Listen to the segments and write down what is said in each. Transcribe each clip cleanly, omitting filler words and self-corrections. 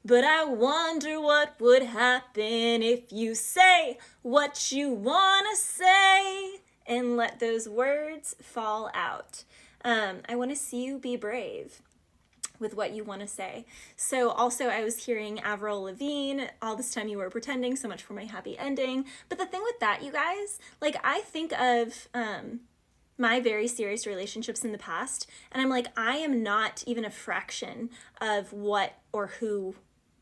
But I wonder what would happen if you say what you wanna say and let those words fall out. I want to see you be brave with what you want to say. So also I was hearing Avril Lavigne, all this time you were pretending, so much for my happy ending. But the thing with that, you guys, like I think of my very serious relationships in the past, and I'm like, I am not even a fraction of what or who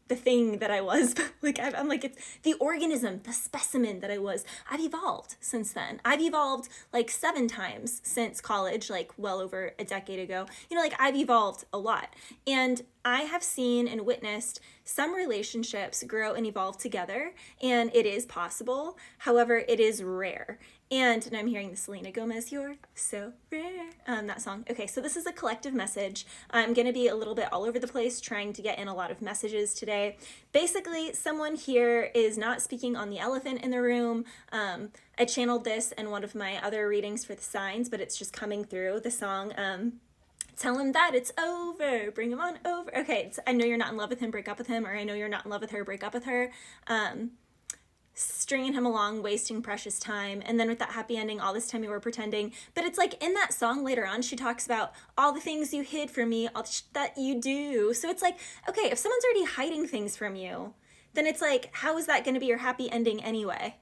the thing that I was. Like I'm like, it's the organism, the specimen that I was. I've evolved since then. I've evolved like 7 times since college, like well over a decade ago. You know, like I've evolved a lot. And I have seen and witnessed some relationships grow and evolve together, and it is possible. However, it is rare. And I'm hearing the Selena Gomez, "You're so rare," that song. Okay, so this is a collective message. I'm going to be a little bit all over the place trying to get in a lot of messages today. Basically, someone here is not speaking on the elephant in the room. I channeled this in one of my other readings for the signs, but it's just coming through the song. Tell him that it's over, bring him on over. Okay, I know you're not in love with him, break up with him, or I know you're not in love with her, break up with her. Stringing him along, wasting precious time, and then with that happy ending, all this time you were pretending. But it's like in that song later on, she talks about all the things you hid from me, all that you do. So it's like, okay, if someone's already hiding things from you, then it's like, how is that going to be your happy ending anyway?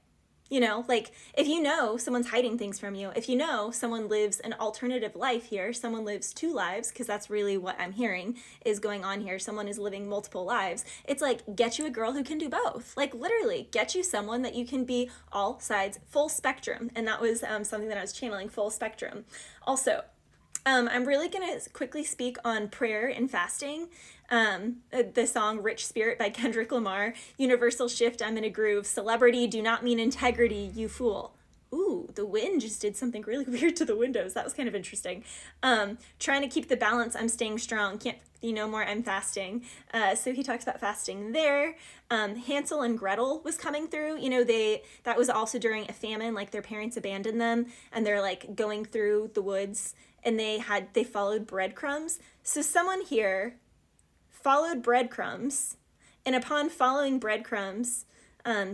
You know, like if you know someone's hiding things from you, if you know someone lives an alternative life here, someone lives 2 lives, because that's really what I'm hearing is going on here. Someone is living multiple lives. It's like, get you a girl who can do both. Like literally, get you someone that you can be all sides, full spectrum. And that was something that I was channeling, full spectrum. Also, I'm really going to quickly speak on prayer and fasting. The song Rich Spirit by Kendrick Lamar, Universal Shift, I'm in a Groove, Celebrity do not mean integrity, you fool. Ooh, the wind just did something really weird to the windows. That was kind of interesting. Trying to keep the balance, I'm staying strong. Can't you know more, I'm fasting. So he talks about fasting there. Hansel and Gretel was coming through. You know, that was also during a famine, like their parents abandoned them and they're like going through the woods and they followed breadcrumbs. So someone here followed breadcrumbs, and upon following breadcrumbs,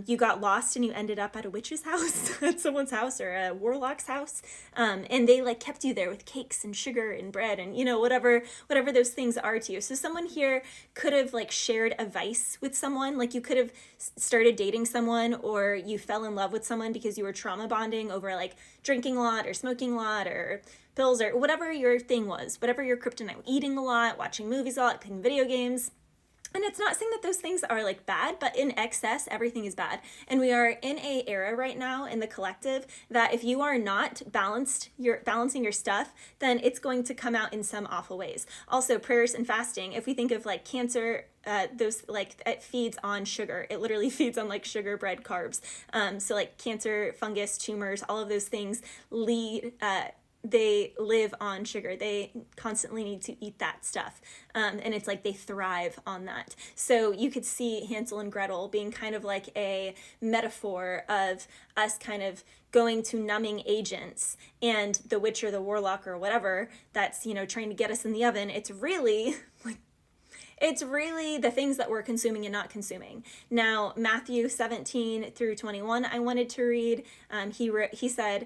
you got lost and you ended up at a witch's house, at someone's house or a warlock's house, and they like kept you there with cakes and sugar and bread and you know whatever those things are to you. So someone here could have like shared a vice with someone, like you could have started dating someone, or you fell in love with someone because you were trauma bonding over like drinking a lot or smoking a lot or pills or whatever your thing was, whatever your kryptonite, eating a lot, watching movies a lot, playing video games. And it's not saying that those things are like bad, but in excess, everything is bad. And we are in a era right now in the collective that if you are not balancing your stuff, then it's going to come out in some awful ways. Also, prayers and fasting, if we think of like cancer, those like it feeds on sugar. It literally feeds on like sugar, bread, carbs. So like cancer, fungus, tumors, all of those things they live on sugar. They constantly need to eat that stuff. And it's like they thrive on that. So you could see Hansel and Gretel being kind of like a metaphor of us kind of going to numbing agents and the witch or the warlock or whatever that's, you know, trying to get us in the oven. It's really the things that we're consuming and not consuming. Now, Matthew 17 through 21, I wanted to read. He said,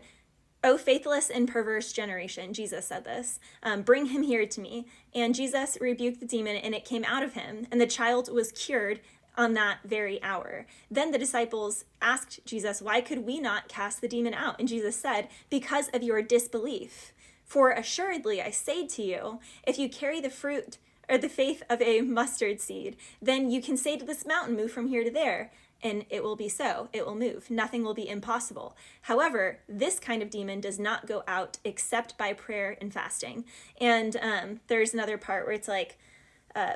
"O faithless and perverse generation," Jesus said this, "bring him here to me." And Jesus rebuked the demon and it came out of him, and the child was cured on that very hour. Then the disciples asked Jesus, "Why could we not cast the demon out?" And Jesus said, "Because of your disbelief. For assuredly I say to you, if you carry the fruit or the faith of a mustard seed, then you can say to this mountain, move from here to there, and it will be so. It will move. Nothing will be impossible. However, this kind of demon does not go out except by prayer and fasting." And there's another part where it's like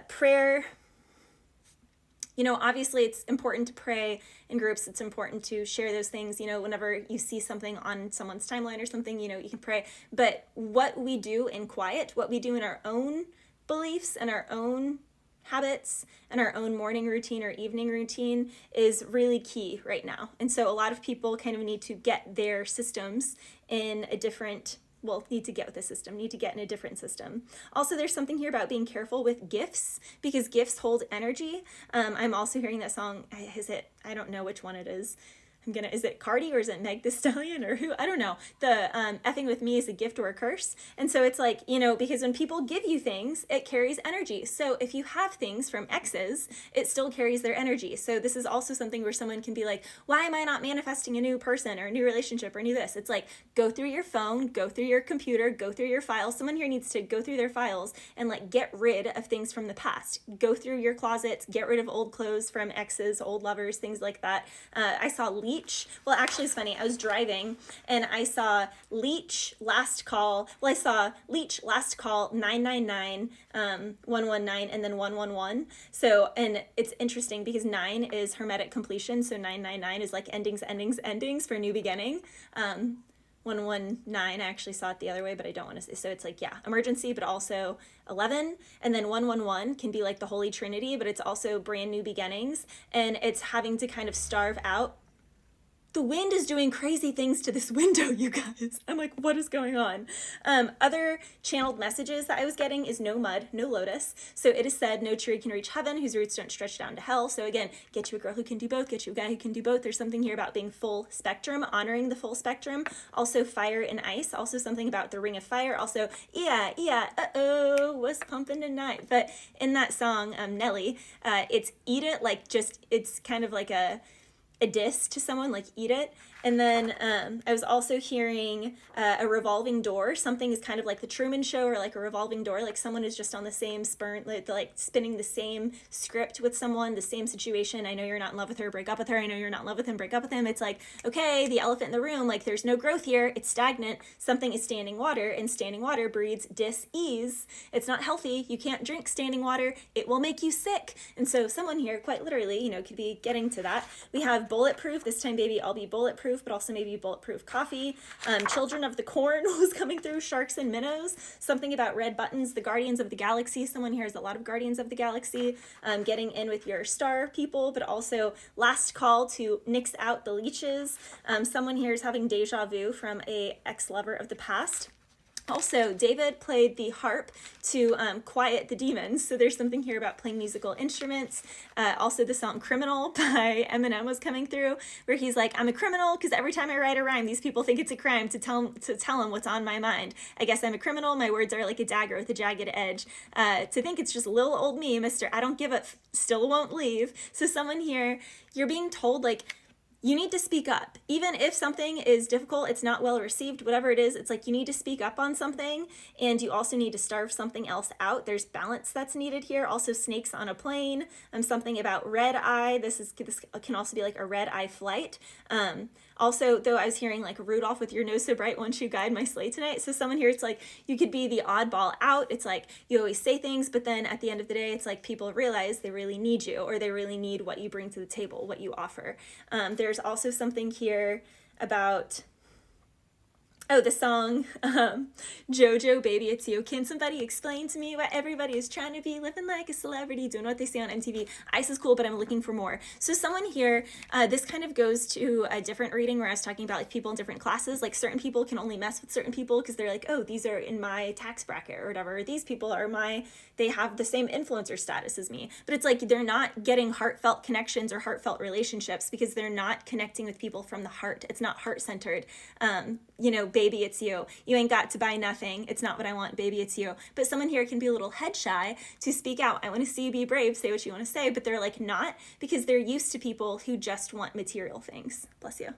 prayer. You know, obviously it's important to pray in groups. It's important to share those things. You know, whenever you see something on someone's timeline or something, you know, you can pray. But what we do in quiet, what we do in our own beliefs and our own habits and our own morning routine or evening routine is really key right now. And so a lot of people kind of need to get their systems in a different well, need to get with the system, need to get in a different system. Also, there's something here about being careful with gifts, because gifts hold energy. I'm also hearing that song, I don't know which one it is. Is it Cardi or is it Meg Thee Stallion or who? I don't know. The effing with me is a gift or a curse. And so it's like, you know, because when people give you things, it carries energy. So if you have things from exes, it still carries their energy. So this is also something where someone can be like, why am I not manifesting a new person or a new relationship or new this? It's like, go through your phone, go through your computer, go through your files. Someone here needs to go through their files and like get rid of things from the past. Go through your closets, get rid of old clothes from exes, old lovers, things like that. I saw Leach. Well, actually, it's funny. I was driving and I saw Leach last call. Well, I saw Leach last call 999, 119, and then 111. So, and it's interesting because 9 is hermetic completion. So 999 is like endings, endings, endings for new beginning. 119, I actually saw it the other way, but I don't want to say. So it's like, yeah, emergency, but also 11. And then 111 can be like the Holy Trinity, but it's also brand new beginnings. And it's having to kind of starve out. The wind is doing crazy things to this window, you guys. I'm like, what is going on? Other channeled messages that I was getting is no mud, no lotus. So it is said, no tree can reach heaven whose roots don't stretch down to hell. So again, get you a girl who can do both, get you a guy who can do both. There's something here about being full spectrum, honoring the full spectrum. Also fire and ice, also something about the ring of fire. Also, yeah, uh-oh, what's pumping tonight? But in that song, Nelly, it's eat it, like just, it's kind of like a diss to someone, like eat it. And then I was also hearing a revolving door. Something is kind of like the Truman Show, or like a revolving door, like someone is just on the same like spinning the same script with someone, the same situation. I know you're not in love with her, break up with her. I know you're not in love with him, break up with him. It's like, okay, the elephant in the room, like there's no growth here. It's stagnant. Something is standing water, and standing water breeds dis-ease. It's not healthy. You can't drink standing water. It will make you sick. And so someone here, quite literally, you know, could be getting to that. We have bulletproof. This time, baby, I'll be bulletproof, but also maybe bulletproof coffee. Children of the Corn was coming through, sharks and minnows. Something about red buttons, the Guardians of the Galaxy. Someone here has a lot of Guardians of the Galaxy. Getting in with your star people, but also last call to nix out the leeches. Someone here is having deja vu from a ex-lover of the past. Also, David played the harp to quiet the demons. So there's something here about playing musical instruments. Also, the song Criminal by Eminem was coming through, where he's like, I'm a criminal because every time I write a rhyme, these people think it's a crime to tell them what's on my mind. I guess I'm a criminal. My words are like a dagger with a jagged edge. To think it's just little old me, Mr. I don't give a still won't leave. So someone here, you're being told like, you need to speak up. Even if something is difficult, it's not well received, whatever it is, it's like you need to speak up on something, and you also need to starve something else out. There's balance that's needed here. Also, snakes on a plane. Something about red eye. This can also be like a red eye flight. Also, though, I was hearing like Rudolph with your nose so bright, won't you guide my sleigh tonight? So someone here, it's like you could be the oddball out. It's like you always say things, but then at the end of the day, it's like people realize they really need you, or they really need what you bring to the table, what you offer. There's also something here about, the song, Jojo, Baby It's You. Can somebody explain to me what everybody is trying to be? Living like a celebrity, doing what they say on MTV. Ice is cool, but I'm looking for more. So someone here, this kind of goes to a different reading where I was talking about like people in different classes. Like certain people can only mess with certain people because they're like, oh, these are in my tax bracket or whatever. Or these people are they have the same influencer status as me. But it's like they're not getting heartfelt connections or heartfelt relationships because they're not connecting with people from the heart. It's not heart-centered. Baby, it's you. You ain't got to buy nothing. It's not what I want. Baby, it's you. But someone here can be a little head shy to speak out. I want to see you be brave, say what you want to say, but they're like not, because they're used to people who just want material things. Bless you.